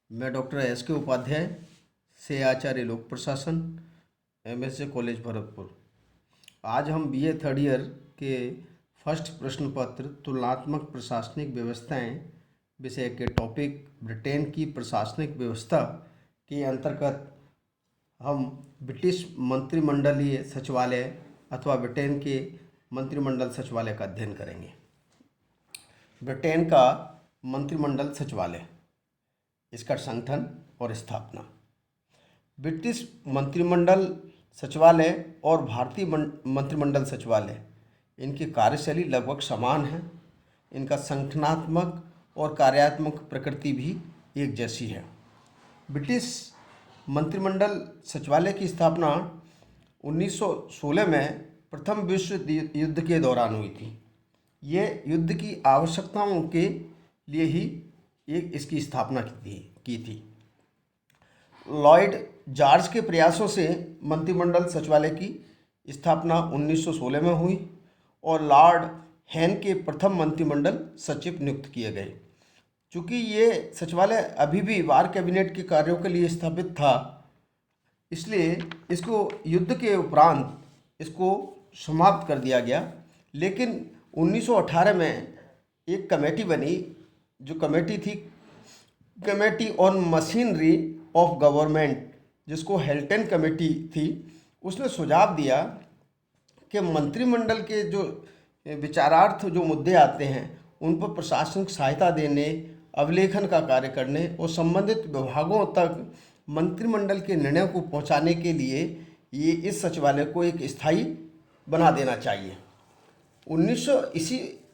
मैं doctor S के उपाध्याय से आचार्य लोक प्रशासन MSc कॉलेज भरतपुर। आज हम BA थर्ड ईयर के फर्स्ट प्रश्न पत्र तुलनात्मक प्रशासनिक व्यवस्थाएं विषय के टॉपिक ब्रिटेन की प्रशासनिक व्यवस्था के अंतर्गत हम ब्रिटिश मंत्रिमंडलीय सचिवालय अथवा ब्रिटेन के मंत्रिमंडल सचिवालय का अध्ययन करेंगे। ब्रिटेन का मंत्रिमंडल सचिवालय, इसका संगठन और स्थापना। ब्रिटिश मंत्रिमंडल सचिवालय और भारतीय मंत्रिमंडल सचिवालय, इनकी कार्यशैली लगभग समान है। इनका संगठनात्मक और कार्यात्मक प्रकृति भी एक जैसी है। ब्रिटिश मंत्रिमंडल सचिवालय की स्थापना 1916 में प्रथम विश्व युद्ध के दौरान हुई थी। ये युद्ध की आवश्यकताओं के लिए ही इसकी स्थापना की थी। लॉर्ड जॉर्ज के प्रयासों से मंत्रिमंडल सचिवालय की स्थापना 1916 में हुई और लॉर्ड हेन के प्रथम मंत्रिमंडल सचिव नियुक्त किए गए। चूँकि ये सचिवालय अभी भी वार कैबिनेट के कार्यों के लिए स्थापित था, इसलिए इसको युद्ध के उपरांत इसको समाप्त कर दिया गया। लेकिन 1918 में एक कमेटी बनी, जो कमेटी थी committee on machinery of government, जिसको हेल्टन कमेटी थी। उसने सुझाव दिया कि मंत्रिमंडल के जो विचारार्थ जो मुद्दे आते हैं उन पर प्रशासनिक सहायता देने, अवलेखन का कार्य करने और संबंधित विभागों तक मंत्रिमंडल के निर्णयों को पहुंचाने के लिए ये इस सचिवालय को एक स्थायी बना देना चाहिए।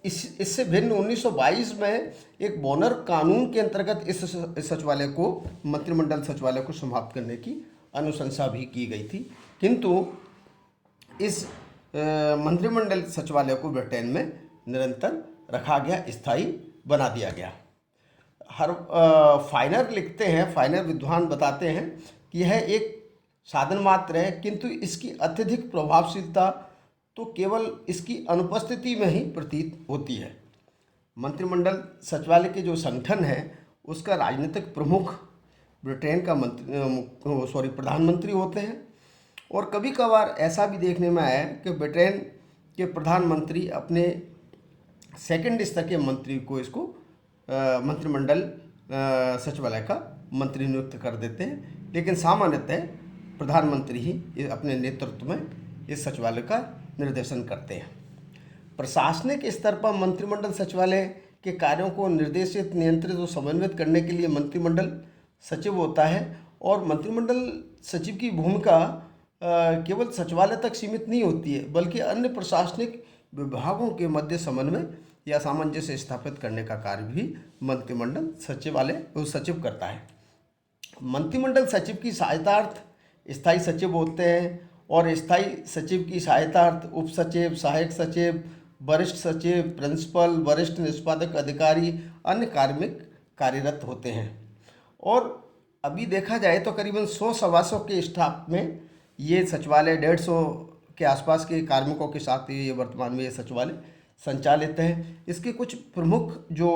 इससे भिन्न 1922 में एक बोनर कानून के अंतर्गत इस सचिवालय को, मंत्रिमंडल सचिवालय को समाप्त करने की अनुशंसा भी की गई थी। किंतु इस मंत्रिमंडल सचिवालय को ब्रिटेन में निरंतर रखा गया, स्थायी बना दिया गया। फाइनर लिखते हैं, फाइनर विद्वान बताते हैं कि यह एक साधन मात्र है, किंतु इसकी अत्यधिक प्रभावशीलता तो केवल इसकी अनुपस्थिति में ही प्रतीत होती है। मंत्रिमंडल सचिवालय के जो संगठन है उसका राजनीतिक प्रमुख ब्रिटेन का प्रधानमंत्री होते हैं। और कभी कभार ऐसा भी देखने में आया कि ब्रिटेन के प्रधानमंत्री अपने सेकंड स्तर के मंत्री को इसको मंत्रिमंडल सचिवालय का मंत्री नियुक्त कर देते हैं। लेकिन सामान्यतः प्रधानमंत्री ही अपने नेतृत्व में इस सचिवालय का निर्देशन करते हैं। प्रशासनिक स्तर पर मंत्रिमंडल सचिवालय के कार्यों को निर्देशित, नियंत्रित और समन्वित करने के लिए मंत्रिमंडल सचिव होता है। और मंत्रिमंडल सचिव की भूमिका केवल सचिवालय तक सीमित नहीं होती है, बल्कि अन्य प्रशासनिक विभागों के मध्य समन्वय या सामंजस्य स्थापित करने का कार्य भी मंत्रिमंडल सचिव करता है। मंत्रिमंडल सचिव की सहायतार्थ स्थायी सचिव होते हैं और स्थायी सचिव की सहायतार्थ उप सचिव, सहायक सचिव, वरिष्ठ सचिव, प्रिंसिपल, वरिष्ठ निष्पादक अधिकारी, अन्य कार्मिक कार्यरत होते हैं। और अभी देखा जाए तो करीबन 100 सभासदों के स्टाफ में ये सचिवालय, 150 के आसपास के कार्मिकों के साथ ये वर्तमान में ये सचिवालय संचालित है। इसके कुछ प्रमुख जो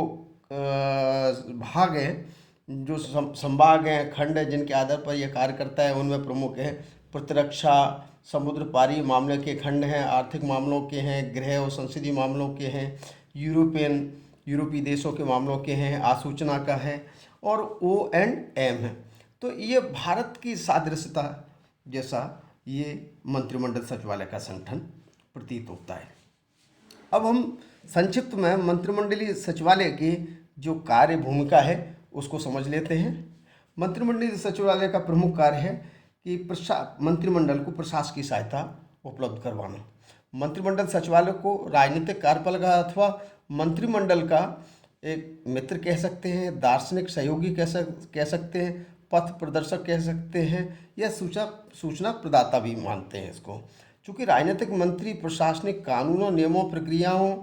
भाग हैं, जो संभाग हैं, खंड हैं, जिनके आधार पर यह कार्य करता है, उनमें प्रमुख है प्रतिरक्षा, समुद्र पारी मामले के खंड हैं, आर्थिक मामलों के हैं, गृह और संसदीय मामलों के हैं, यूरोपीय देशों के मामलों के हैं, आसूचना का है और O&M है। तो ये भारत की सादृश्यता जैसा ये मंत्रिमंडल सचिवालय का संगठन प्रतीत होता है। अब हम संक्षिप्त में मंत्रिमंडलीय सचिवालय की जो कार्य भूमिका है उसको समझ लेते हैं। मंत्रिमंडलीय सचिवालय का प्रमुख कार्य है कि मंत्रिमंडल को प्रशासकीय सहायता उपलब्ध करवाना। मंत्रिमंडल सचिवालय को राजनीतिक कार्यपालिका अथवा मंत्रिमंडल का एक मित्र कह सकते हैं, दार्शनिक सहयोगी कह सकते हैं, पथ प्रदर्शक कह सकते हैं, या सूचना प्रदाता भी मानते हैं इसको। चूँकि राजनीतिक मंत्री प्रशासनिक कानूनों, नियमों, प्रक्रियाओं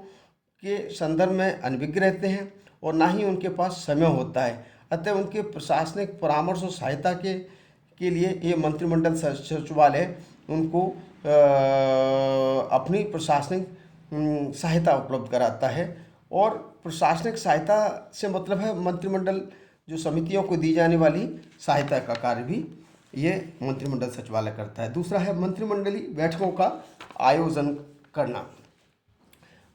के संदर्भ में अनभिज्ञ रहते हैं और ना ही उनके पास समय होता है। अतः उनके प्रशासनिक परामर्श और सहायता के लिए ये मंत्रिमंडल सचिवालय उनको अपनी प्रशासनिक सहायता उपलब्ध कराता है। और प्रशासनिक सहायता से मतलब है मंत्रिमंडल जो समितियों को दी जाने वाली सहायता का कार्य भी ये मंत्रिमंडल सचिवालय करता है। दूसरा है मंत्रिमंडलीय बैठकों का आयोजन करना।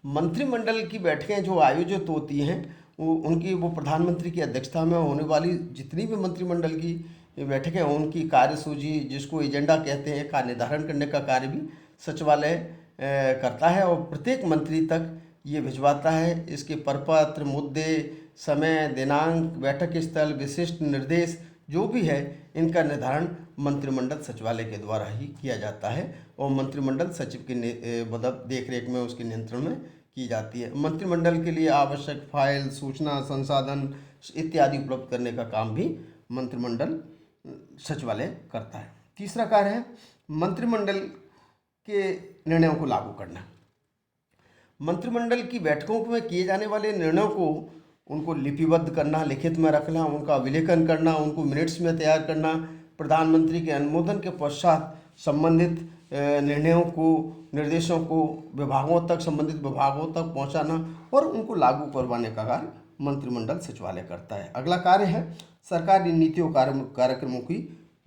मंत्रिमंडल की बैठकें जो आयोजित होती हैं वो प्रधानमंत्री की अध्यक्षता में होने वाली जितनी भी मंत्रिमंडल की बैठकें हैं उनकी कार्यसूची, जिसको एजेंडा कहते हैं, का निर्धारण करने का कार्य भी सचिवालय करता है और प्रत्येक मंत्री तक ये भिजवाता है। इसके प्रपत्र, मुद्दे, समय, दिनांक, बैठक स्थल, विशिष्ट निर्देश जो भी है इनका निर्धारण मंत्रिमंडल सचिवालय के द्वारा ही किया जाता है और मंत्रिमंडल सचिव की मतलब देखरेख में, उसके नियंत्रण में की जाती है। मंत्रिमंडल के लिए आवश्यक फाइल, सूचना, संसाधन इत्यादि उपलब्ध करने का काम भी मंत्रिमंडल सचिवालय करता है। तीसरा कार्य है मंत्रिमंडल के निर्णयों को लागू करना। मंत्रिमंडल की बैठकों में किए जाने वाले निर्णयों को उनको लिपिबद्ध करना, लिखित में रखना, उनका विलेखन करना, उनको मिनट्स में तैयार करना, प्रधानमंत्री के अनुमोदन के पश्चात संबंधित निर्णयों को, निर्देशों को संबंधित विभागों तक पहुंचाना और उनको लागू करवाने का कार्य मंत्रिमंडल सचिवालय करता है। अगला कार्य है सरकारी नीतियों कार्यक्रमों की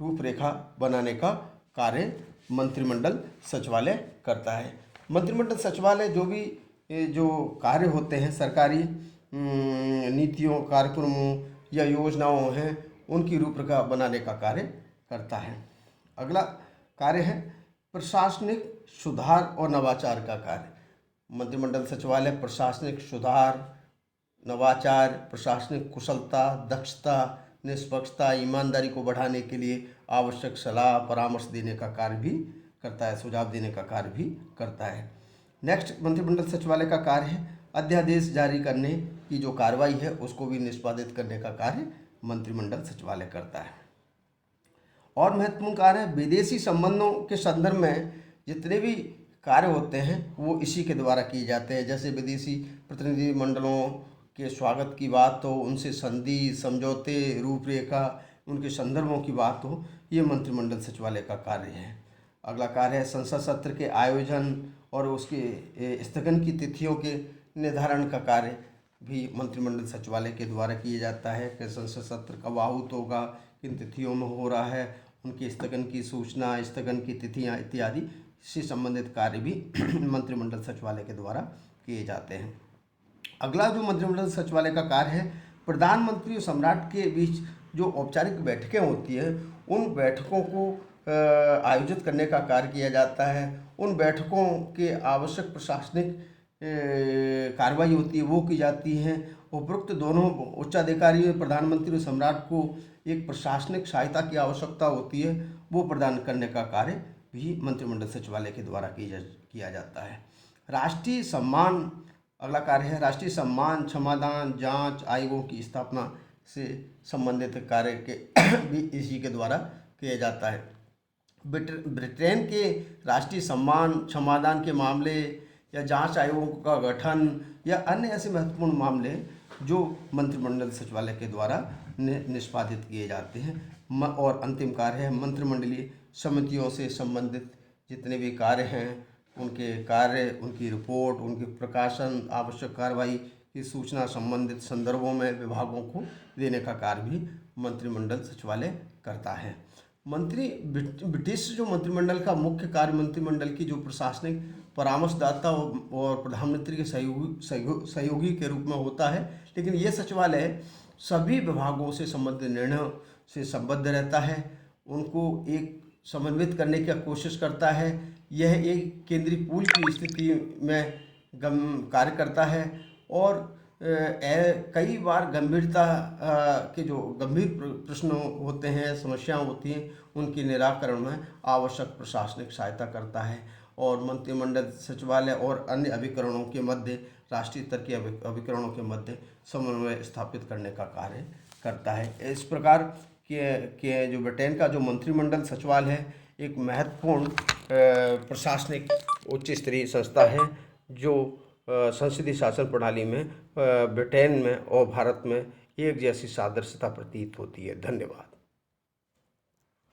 रूपरेखा बनाने का कार्य मंत्रिमंडल सचिवालय करता है। मंत्रिमंडल सचिवालय जो कार्य होते हैं सरकारी नीतियों, कार्यक्रमों या योजनाओं हैं उनकी रूपरेखा बनाने का कार्य करता है। अगला कार्य है प्रशासनिक सुधार और नवाचार का कार्य। मंत्रिमंडल सचिवालय प्रशासनिक सुधार, नवाचार, प्रशासनिक कुशलता, दक्षता, निष्पक्षता, ईमानदारी को बढ़ाने के लिए आवश्यक सलाह परामर्श देने का कार्य भी करता है, सुझाव देने का कार्य भी करता है। नेक्स्ट मंत्रिमंडल सचिवालय का कार्य है अध्यादेश जारी करने की जो कार्रवाई है उसको भी निष्पादित करने का कार्य मंत्रिमंडल सचिवालय करता है। और महत्वपूर्ण कार्य है विदेशी संबंधों के संदर्भ में जितने भी कार्य होते हैं वो इसी के द्वारा किए जाते हैं। जैसे विदेशी प्रतिनिधि मंडलों के स्वागत की बात हो, उनसे संधि, समझौते, रूपरेखा, उनके संदर्भों की बात हो, ये मंत्रिमंडल सचिवालय का कार्य है। अगला कार्य है संसद सत्र के आयोजन और उसके स्थगन की तिथियों के निर्धारण का कार्य भी मंत्रिमंडल सचिवालय के द्वारा किया जाता है कि संसद सत्र कब आहूत होगा, किन तिथियों में हो रहा है, उनके स्थगन की सूचना, स्थगन की तिथियां इत्यादि से संबंधित कार्य भी मंत्रिमंडल सचिवालय के द्वारा किए जाते हैं। अगला जो मंत्रिमंडल सचिवालय का कार्य है प्रधानमंत्री और सम्राट के बीच जो औपचारिक बैठकें होती है उन बैठकों को आयोजित करने का कार्य किया जाता है। उन बैठकों के आवश्यक प्रशासनिक कार्रवाई होती है वो की जाती हैं। उपरोक्त दोनों उच्चाधिकारी प्रधानमंत्री और सम्राट को एक प्रशासनिक सहायता की आवश्यकता होती है वो प्रदान करने का कार्य भी मंत्रिमंडल सचिवालय के द्वारा किया जाता है। राष्ट्रीय सम्मान, अगला कार्य है राष्ट्रीय सम्मान, क्षमादान, जांच आयोगों की स्थापना से संबंधित कार्य के भी इसी के द्वारा किया जाता है। ब्रिटेन के राष्ट्रीय सम्मान, क्षमादान के मामले या जांच आयोगों का गठन या अन्य ऐसे महत्वपूर्ण मामले जो मंत्रिमंडल सचिवालय के द्वारा निष्पादित किए जाते हैं। और अंतिम कार्य है मंत्रिमंडलीय समितियों से संबंधित जितने भी कार्य हैं उनके कार्य, उनकी रिपोर्ट, उनके प्रकाशन, आवश्यक कार्रवाई की सूचना संबंधित संदर्भों में विभागों को देने का कार्य भी मंत्रिमंडल सचिवालय करता है। ब्रिटिश जो मंत्रिमंडल का मुख्य कार्य मंत्रिमंडल की जो प्रशासनिक परामर्शदाता और प्रधानमंत्री के सहयोगी के रूप में होता है, लेकिन ये सचिवालय सभी विभागों से संबंधित निर्णयों से संबद्ध रहता है, उनको एक समन्वित करने की कोशिश करता है। यह एक केंद्रीय पूल की स्थिति में कार्य करता है और कई बार गंभीरता के जो गंभीर प्रश्न होते हैं, समस्याएं होती हैं, उनके निराकरण में आवश्यक प्रशासनिक सहायता करता है और मंत्रिमंडल सचिवालय और अन्य अभिकरणों के मध्य, राष्ट्रीय स्तर के अभिकरणों के मध्य समन्वय स्थापित करने का कार्य करता है। इस प्रकार के जो ब्रिटेन का जो मंत्रिमंडल सचिवालय है एक महत्वपूर्ण प्रशासनिक उच्च स्तरीय संस्था है जो संसदीय शासन प्रणाली में ब्रिटेन में और भारत में एक जैसी सादृश्यता प्रतीत होती है। धन्यवाद।